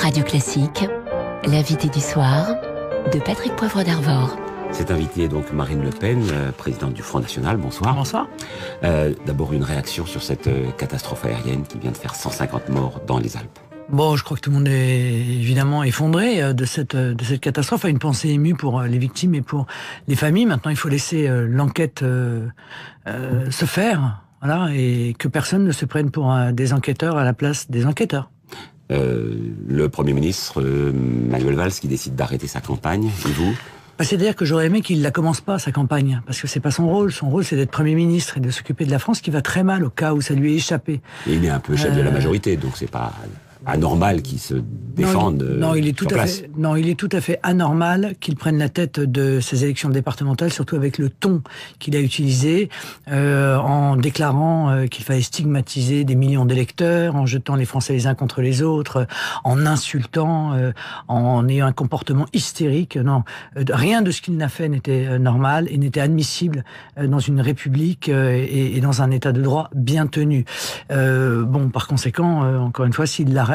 Radio Classique, l'invité du soir de Patrick Poivre d'Arvor. Cet invité est donc Marine Le Pen, présidente du Front National. Bonsoir. Bonsoir. D'abord une réaction sur cette catastrophe aérienne qui vient de faire 150 morts dans les Alpes. Bon, je crois que tout le monde est évidemment effondré de cette catastrophe. Une pensée émue pour les victimes et pour les familles. Maintenant, il faut laisser l'enquête se faire, voilà, et que personne ne se prenne pour des enquêteurs à la place des enquêteurs. Le Premier ministre Manuel Valls qui décide d'arrêter sa campagne, et vous ? C'est-à-dire que j'aurais aimé qu'il ne la commence pas, sa campagne, parce que c'est pas son rôle. Son rôle, c'est d'être Premier ministre et de s'occuper de la France, qui va très mal au cas où ça lui est échappé. Et il est un peu chef de la majorité, donc c'est pas anormal qu'il se défende. Non, il est tout à fait anormal qu'il prenne la tête de ces élections départementales, surtout avec le ton qu'il a utilisé, en déclarant qu'il fallait stigmatiser des millions d'électeurs, en jetant les Français les uns contre les autres, en insultant, en ayant un comportement hystérique. Non, rien de ce qu'il n'a fait n'était normal et n'était admissible dans une république et dans un état de droit bien tenu. Par conséquent, encore une fois, s'il l'arrête,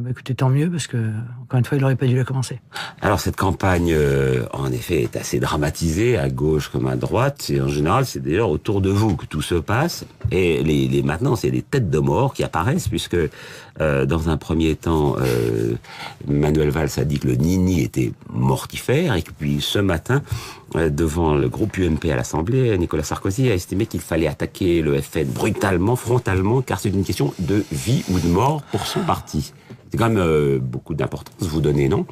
écoutez, tant mieux, parce que, encore une fois, il n'aurait pas dû la commencer. Alors, cette campagne, en effet, est assez dramatisée, à gauche comme à droite, et en général, c'est d'ailleurs autour de vous que tout se passe, et maintenant, c'est des têtes de mort qui apparaissent, puisque, dans un premier temps, Manuel Valls a dit que le Nini était mortifère, et puis ce matin, devant le groupe UMP à l'Assemblée, Nicolas Sarkozy a estimé qu'il fallait attaquer le FN brutalement, frontalement, car c'est une question de vie ou de mort pour son parti. C'est quand même beaucoup d'importance, vous donnez, non ?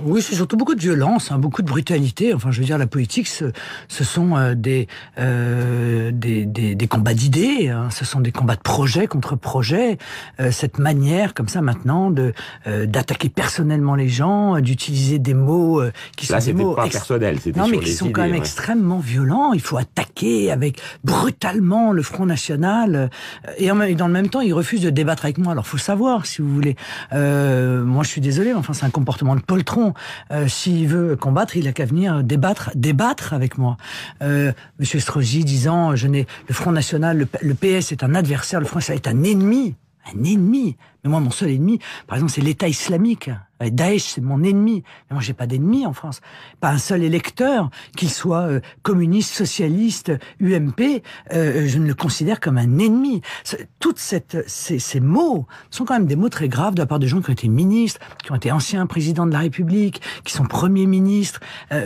Oui, c'est surtout beaucoup de violence, beaucoup de brutalité. Enfin, je veux dire, la politique, ce sont des combats d'idées, ce sont des combats de projet contre projet. Cette manière, comme ça, maintenant, d'attaquer personnellement les gens, d'utiliser des mots qui sont là, des mots... Là, c'était pas personnel, c'était sur les idées. Non, mais qui sont quand même extrêmement violents. Il faut attaquer brutalement le Front National. Et dans le même temps, il refuse de débattre avec moi. Alors, faut savoir, si vous voulez. Moi, je suis désolé, mais enfin, c'est un comportement de poltron. S'il veut combattre, il a qu'à venir débattre avec moi. Monsieur Estrosi disant, le Front National, le PS est un adversaire, le Front National est un ennemi. Un ennemi. Mais moi, mon seul ennemi, par exemple, c'est l'État islamique. Daesh, c'est mon ennemi. Mais moi, j'ai pas d'ennemi en France. Pas un seul électeur, qu'il soit communiste, socialiste, UMP, je ne le considère comme un ennemi. Toutes ces mots sont quand même des mots très graves de la part de gens qui ont été ministres, qui ont été anciens présidents de la République, qui sont premiers ministres.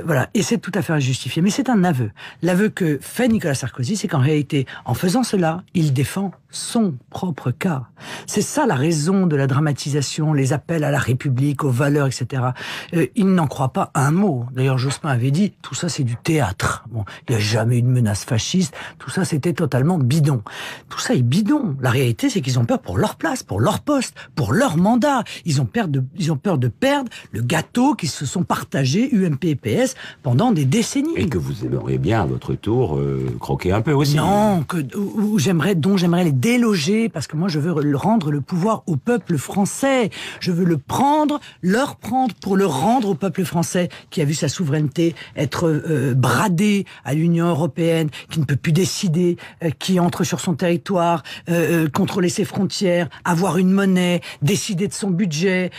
Voilà. Et c'est tout à fait injustifié. Mais c'est un aveu. L'aveu que fait Nicolas Sarkozy, c'est qu'en réalité, en faisant cela, il défend son propre cas. C'est ça la raison de la dramatisation, les appels à la République, aux valeurs, etc. Il n'en croit pas un mot. D'ailleurs, Jospin avait dit, tout ça c'est du théâtre. Bon, il n'y a jamais eu de menace fasciste, tout ça c'était totalement bidon. Tout ça est bidon. La réalité, c'est qu'ils ont peur pour leur place, pour leur poste, pour leur mandat. Ils ont peur de perdre le gâteau qu'ils se sont partagés, UMP et PS, pendant des décennies. Et que vous aimeriez bien, à votre tour, croquer un peu aussi. Non, dont j'aimerais les déloger, parce que moi je veux rendre le pouvoir au peuple français. Je veux leur prendre pour le rendre au peuple français, qui a vu sa souveraineté être bradée à l'Union européenne, qui ne peut plus décider, qui entre sur son territoire, contrôler ses frontières, avoir une monnaie, décider de son budget,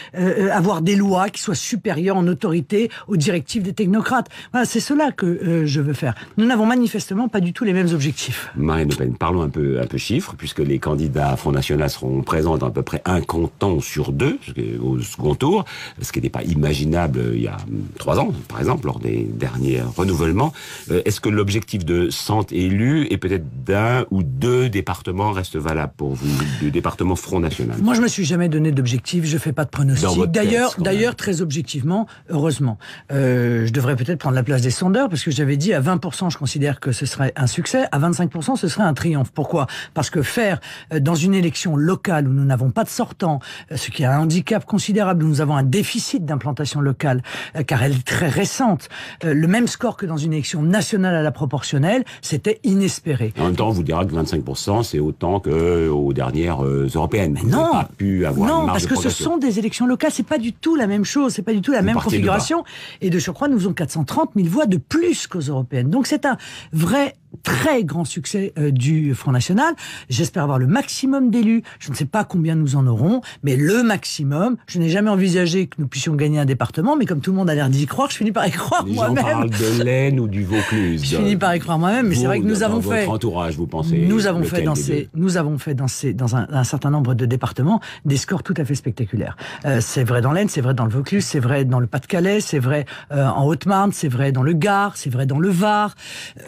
avoir des lois qui soient supérieures en autorité aux directives des technocrates. Voilà, c'est cela que je veux faire. Nous n'avons manifestement pas du tout les mêmes objectifs. Marine Le Pen, parlons un peu chiffres, puisque les candidats Front National seront présents dans à peu près un canton sur deux au second tour, ce qui n'était pas imaginable il y a 3 ans, par exemple, lors des derniers renouvellements. Est-ce que l'objectif de 100 élus et peut-être d'1 ou 2 départements reste valable pour vous, du département Front National ? Moi, je me suis jamais donné d'objectif, je fais pas de pronostic. D'ailleurs, très objectivement, heureusement. Je devrais peut-être prendre la place des sondeurs, parce que j'avais dit à 20%, je considère que ce serait un succès, à 25%, ce serait un triomphe. Pourquoi ? Parce que faire dans une élection locale où nous n'avons pas de sortant, ce qui est un handicap considérable, où nous avons un déficit d'implantation locale, car elle est très récente, le même score que dans une élection nationale à la proportionnelle, c'était inespéré. En même temps, on vous dira que 25%, c'est autant qu'aux dernières européennes. Mais non, pas pu avoir non, une marge parce que ce sont des élections locales, c'est pas du tout la même chose, c'est pas du tout la même configuration. Et de surcroît, nous faisons 430 000 voix de plus qu'aux européennes. Donc c'est un vrai très grand succès du Front National. J'espère avoir le maximum d'élus. Je ne sais pas combien nous en aurons, mais le maximum. Je n'ai jamais envisagé que nous puissions gagner un département, mais comme tout le monde a l'air d'y croire, je finis par y croire moi-même. Les gens parlent de l'Aisne ou du Vaucluse. Je finis par y croire moi-même, mais c'est vrai que nous avons fait... Votre entourage, vous pensez Nous avons fait dans un certain nombre de départements des scores tout à fait spectaculaires. C'est vrai dans l'Aisne, c'est vrai dans le Vaucluse, c'est vrai dans le Pas-de-Calais, c'est vrai en Haute-Marne, c'est vrai dans le Gard, c'est vrai dans le Var.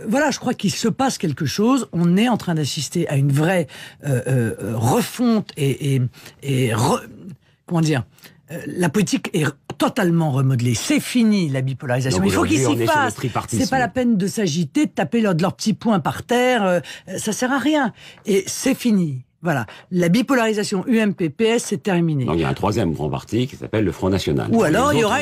Voilà, je crois qu'il se passe quelque chose. On est en train d'assister à une vraie refonte comment dire, la politique est totalement remodelée. C'est fini la bipolarisation. Donc il faut qu'ils s'y fassent. C'est pas la peine de s'agiter, de taper de leurs petits poings par terre. Ça sert à rien. Et c'est fini. Voilà, la bipolarisation UMP-PS c'est terminé. Donc il y a un troisième grand parti qui s'appelle le Front National. Ou alors il y aura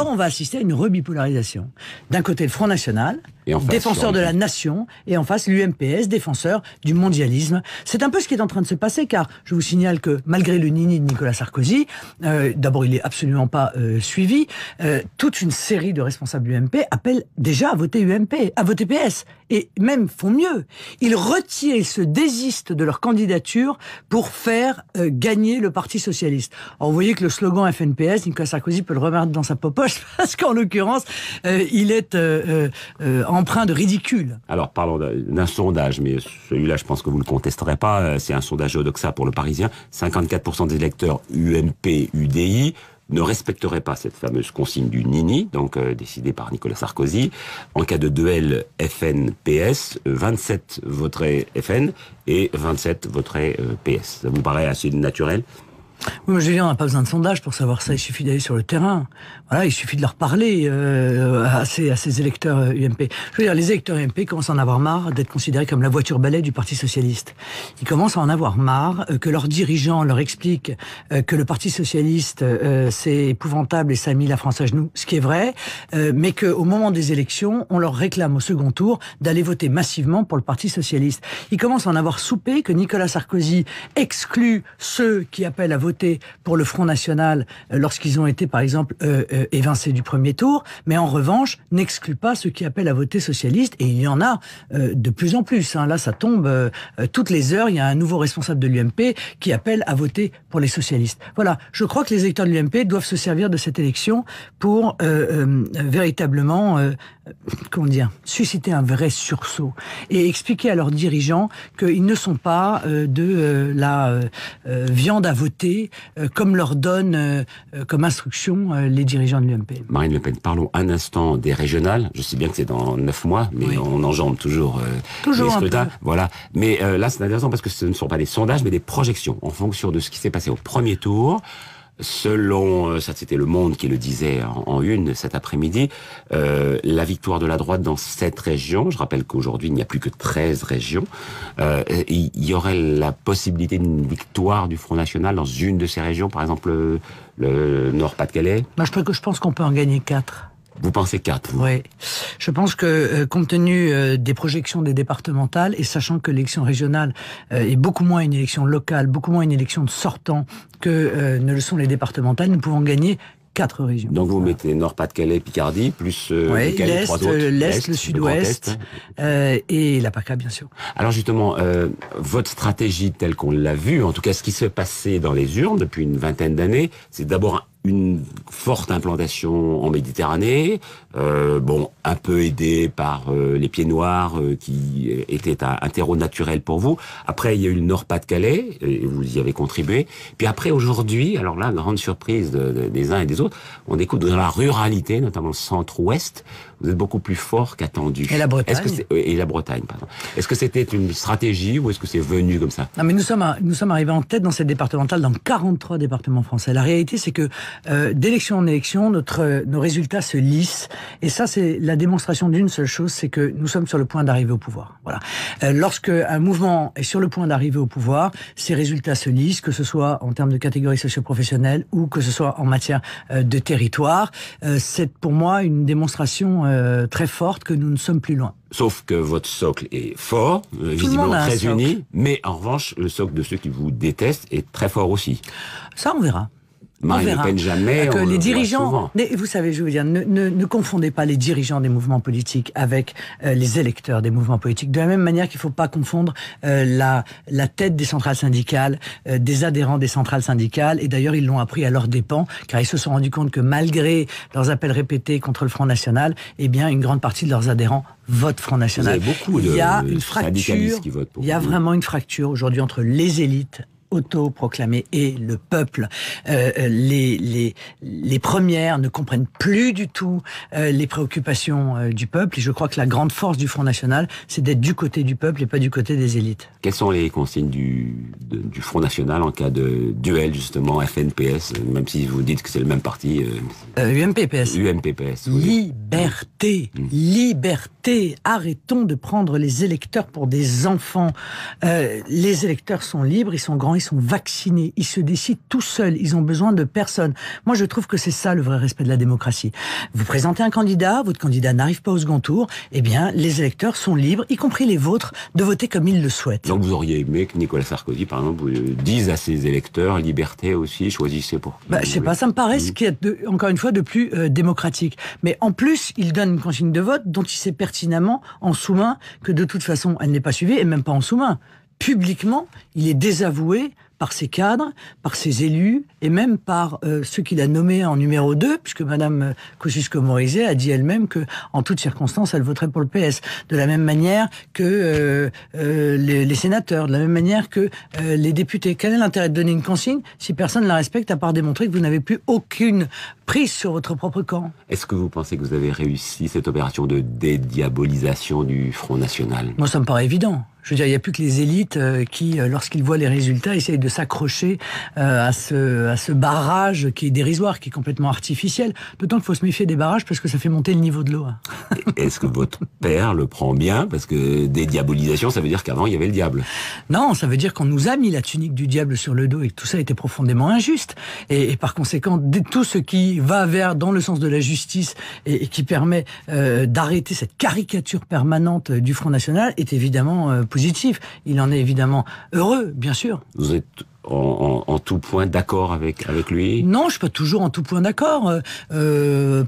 on va assister à une rebipolarisation. D'un côté le Front National, défenseur de la nation, et en face l'UMPS, défenseur du mondialisme. C'est un peu ce qui est en train de se passer, car je vous signale que malgré le nini de Nicolas Sarkozy, d'abord il est absolument pas suivi, toute une série de responsables de l'UMP appellent déjà à voter UMP, à voter PS, et même font mieux. Ils retirent, ils se désistent de leur candidature pour faire gagner le Parti Socialiste. Alors vous voyez que le slogan FNPS, Nicolas Sarkozy peut le remettre dans sa poche, parce qu'en l'occurrence, il est empreint de ridicule. Alors, parlons d'un sondage, mais celui-là, je pense que vous ne le contesterez pas. C'est un sondage Odoxa pour le Parisien. 54% des électeurs UMP-UDI ne respecteraient pas cette fameuse consigne du Nini, donc décidée par Nicolas Sarkozy. En cas de duel FN-PS, 27 voteraient FN et 27 voteraient PS. Ça vous paraît assez naturel ? Oui, mais Julien, on n'a pas besoin de sondage pour savoir ça. Il suffit d'aller sur le terrain. Voilà, il suffit de leur parler à ces électeurs UMP. Je veux dire, les électeurs UMP commencent à en avoir marre d'être considérés comme la voiture balai du Parti Socialiste. Ils commencent à en avoir marre que leurs dirigeants leur expliquent que le Parti Socialiste, c'est épouvantable et ça a mis la France à genoux, ce qui est vrai, mais qu'au moment des élections, on leur réclame au second tour d'aller voter massivement pour le Parti Socialiste. Ils commencent à en avoir soupé que Nicolas Sarkozy exclut ceux qui appellent à voter pour le Front National lorsqu'ils ont été, par exemple, évincés du premier tour, mais en revanche, n'exclut pas ceux qui appellent à voter socialiste, et il y en a de plus en plus. Là, ça tombe toutes les heures, il y a un nouveau responsable de l'UMP qui appelle à voter pour les socialistes. Voilà, je crois que les électeurs de l'UMP doivent se servir de cette élection pour véritablement, susciter un vrai sursaut et expliquer à leurs dirigeants qu'ils ne sont pas de la viande à voter comme leur donnent comme instruction les dirigeants de l'UMP. Marine Le Pen, parlons un instant des régionales. Je sais bien que c'est dans 9 mois, mais oui, on enjambe toujours les scrutins. Voilà. Mais là, c'est intéressant parce que ce ne sont pas des sondages, mais des projections en fonction de ce qui s'est passé au premier tour. Selon, ça c'était Le Monde qui le disait en une cet après-midi, la victoire de la droite dans 7 régions, je rappelle qu'aujourd'hui il n'y a plus que 13 régions, il y aurait la possibilité d'une victoire du Front National dans une de ces régions, par exemple le Nord-Pas-de-Calais. Je pense qu'on peut en gagner 4. Vous pensez 4, vous ? Oui. Je pense que, compte tenu des projections des départementales, et sachant que l'élection régionale est beaucoup moins une élection locale, beaucoup moins une élection de sortants que ne le sont les départementales, nous pouvons gagner 4 régions. Donc vous mettez Nord-Pas-de-Calais, Picardie, plus oui, l'Est, le Sud-Ouest, et la PACA, bien sûr. Alors justement, votre stratégie telle qu'on l'a vue, en tout cas ce qui se passait dans les urnes depuis une vingtaine d'années, c'est d'abord une forte implantation en Méditerranée, un peu aidée par les Pieds Noirs, qui étaient un terreau naturel pour vous. Après, il y a eu le Nord-Pas-de-Calais, et vous y avez contribué. Puis après, aujourd'hui, alors là, grande surprise des uns et des autres, on découvre dans la ruralité, notamment le centre-ouest, vous êtes beaucoup plus fort qu'attendu. Et la Bretagne. Et la Bretagne, pardon. Est-ce que c'était une stratégie ou est-ce que c'est venu comme ça ? Non, mais nous sommes arrivés en tête dans cette départementale, dans 43 départements français. La réalité, c'est que d'élection en élection, nos résultats se lissent. Et ça, c'est la démonstration d'une seule chose, c'est que nous sommes sur le point d'arriver au pouvoir. Voilà. Lorsque un mouvement est sur le point d'arriver au pouvoir, ses résultats se lissent, que ce soit en termes de catégories socio-professionnelles ou que ce soit en matière de territoire. C'est pour moi une démonstration très forte que nous ne sommes plus loin. Sauf que votre socle est fort, visiblement très uni, mais en revanche, le socle de ceux qui vous détestent est très fort aussi. Ça, on verra. Marine Le Pen jamais, que on les le voit dirigeants, souvent. vous savez, je veux dire, ne confondez pas les dirigeants des mouvements politiques avec les électeurs des mouvements politiques. De la même manière qu'il ne faut pas confondre la tête des centrales syndicales, des adhérents des centrales syndicales. Et d'ailleurs, ils l'ont appris à leurs dépens, car ils se sont rendus compte que malgré leurs appels répétés contre le Front National, eh bien, une grande partie de leurs adhérents votent Front National. Vous avez beaucoup il y a de une fracture, qui votent pour il y a vous. vraiment une fracture aujourd'hui entre les élites autoproclamé et le peuple. Les premières ne comprennent plus du tout les préoccupations du peuple. Et je crois que la grande force du Front National, c'est d'être du côté du peuple et pas du côté des élites. Quelles sont les consignes du Front National en cas de duel, justement, FNPS, même si vous dites que c'est le même parti UMPPS. UMPPS. Oui. Liberté. Liberté. Arrêtons de prendre les électeurs pour des enfants. Les électeurs sont libres, ils sont grands, ils sont vaccinés, ils se décident tout seuls, ils ont besoin de personne. Moi, je trouve que c'est ça le vrai respect de la démocratie. Vous présentez un candidat, votre candidat n'arrive pas au second tour, eh bien, les électeurs sont libres, y compris les vôtres, de voter comme ils le souhaitent. Donc vous auriez aimé que Nicolas Sarkozy, par exemple, dise à ses électeurs, liberté aussi, choisissez pour... Je sais pas, ça me paraît ce qui est, encore une fois, de plus démocratique. Mais en plus, il donne une consigne de vote dont il sait pertinemment, en sous-main, que de toute façon, elle n'est pas suivie, et même pas en sous-main. Publiquement, il est désavoué par ses cadres, par ses élus, et même par ceux qu'il a nommés en numéro 2, puisque Madame Kosciusko-Morizet a dit elle-même que, en toutes circonstances, elle voterait pour le PS. De la même manière que les sénateurs, de la même manière que les députés. Quel est l'intérêt de donner une consigne si personne ne la respecte, à part démontrer que vous n'avez plus aucune prise sur votre propre camp? Est-ce que vous pensez que vous avez réussi cette opération de dédiabolisation du Front National? Moi, ça me paraît évident. Je veux dire, il n'y a plus que les élites qui, lorsqu'ils voient les résultats, essayent de s'accrocher à ce barrage qui est dérisoire, qui est complètement artificiel. D'autant qu'il faut se méfier des barrages parce que ça fait monter le niveau de l'eau. Est-ce que votre père le prend bien? Parce que dédiabolisation, ça veut dire qu'avant, il y avait le diable. Non, ça veut dire qu'on nous a mis la tunique du diable sur le dos et que tout ça était profondément injuste. Et par conséquent, tout ce qui va dans le sens de la justice et qui permet d'arrêter cette caricature permanente du Front National est évidemment positif. Il en est évidemment heureux, bien sûr. Vous êtes en tout point d'accord avec lui? Non, je suis pas toujours en tout point d'accord.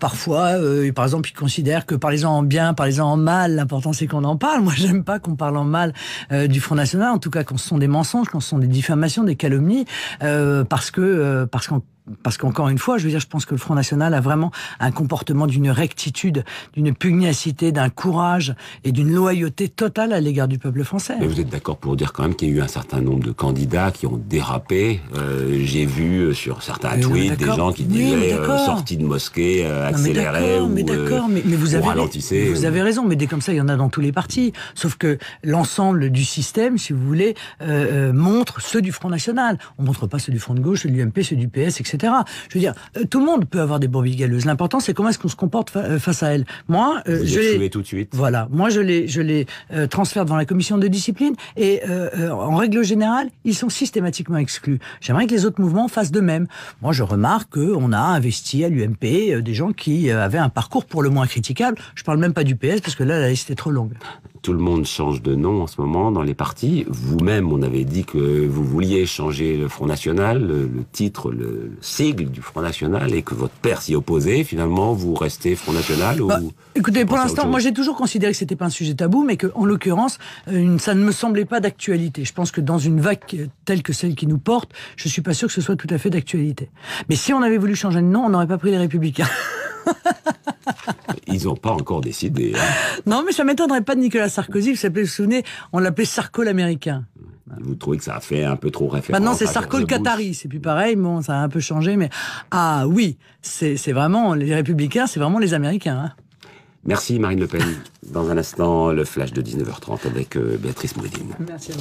Parfois, par exemple, il considère que parlez-en en bien, parlez-en en mal, l'important c'est qu'on en parle. Moi, j'aime pas qu'on parle en mal du Front National, en tout cas quand ce sont des mensonges, quand ce sont des diffamations, des calomnies, parce qu'encore une fois, je veux dire, je pense que le Front National a vraiment un comportement d'une rectitude, d'une pugnacité, d'un courage et d'une loyauté totale à l'égard du peuple français. Mais vous êtes d'accord pour dire quand même qu'il y a eu un certain nombre de candidats qui ont dérapé. J'ai vu sur certains tweets des gens qui disaient sortie de mosquée, accélérée ou ralentissez. Vous avez raison, mais des comme ça, il y en a dans tous les partis. Sauf que l'ensemble du système, si vous voulez, montre ceux du Front National. On montre pas ceux du Front de gauche, ceux de l'UMP, ceux du PS, etc. Je veux dire, tout le monde peut avoir des brebis galeuses. L'important, c'est comment est-ce qu'on se comporte face à elles. Moi, je les tout de suite. Voilà. Moi, je les transfère devant la commission de discipline et en règle générale, ils sont systématiquement exclus. J'aimerais que les autres mouvements fassent de même. Moi, je remarque qu'on a investi à l'UMP des gens qui avaient un parcours pour le moins critiquable. Je parle même pas du PS parce que là, la liste est trop longue. Tout le monde change de nom en ce moment dans les partis. Vous-même, on avait dit que vous vouliez changer le Front National, le titre, le sigle du Front National, et que votre père s'y opposait. Finalement, vous restez Front National ou... Écoutez, pour l'instant, moi j'ai toujours considéré que c'était pas un sujet tabou, mais que, en l'occurrence, ça ne me semblait pas d'actualité. Je pense que dans une vague telle que celle qui nous porte, je suis pas sûr que ce soit tout à fait d'actualité. Mais si on avait voulu changer de nom, on n'aurait pas pris les Républicains. Ils n'ont pas encore décidé. Non, mais ça m'étonnerait pas de Nicolas Sarkozy. Vous vous souvenez, on l'appelait Sarko l'américain. Vous trouvez que ça a fait un peu trop référence? Maintenant, c'est Sarko le Qatari. C'est plus pareil. Bon, ça a un peu changé, mais ah oui, c'est vraiment les Républicains, c'est vraiment les Américains. Hein. Merci Marine Le Pen. Dans un instant, le flash de 19h30 avec Béatrice Mouridine. Merci à vous.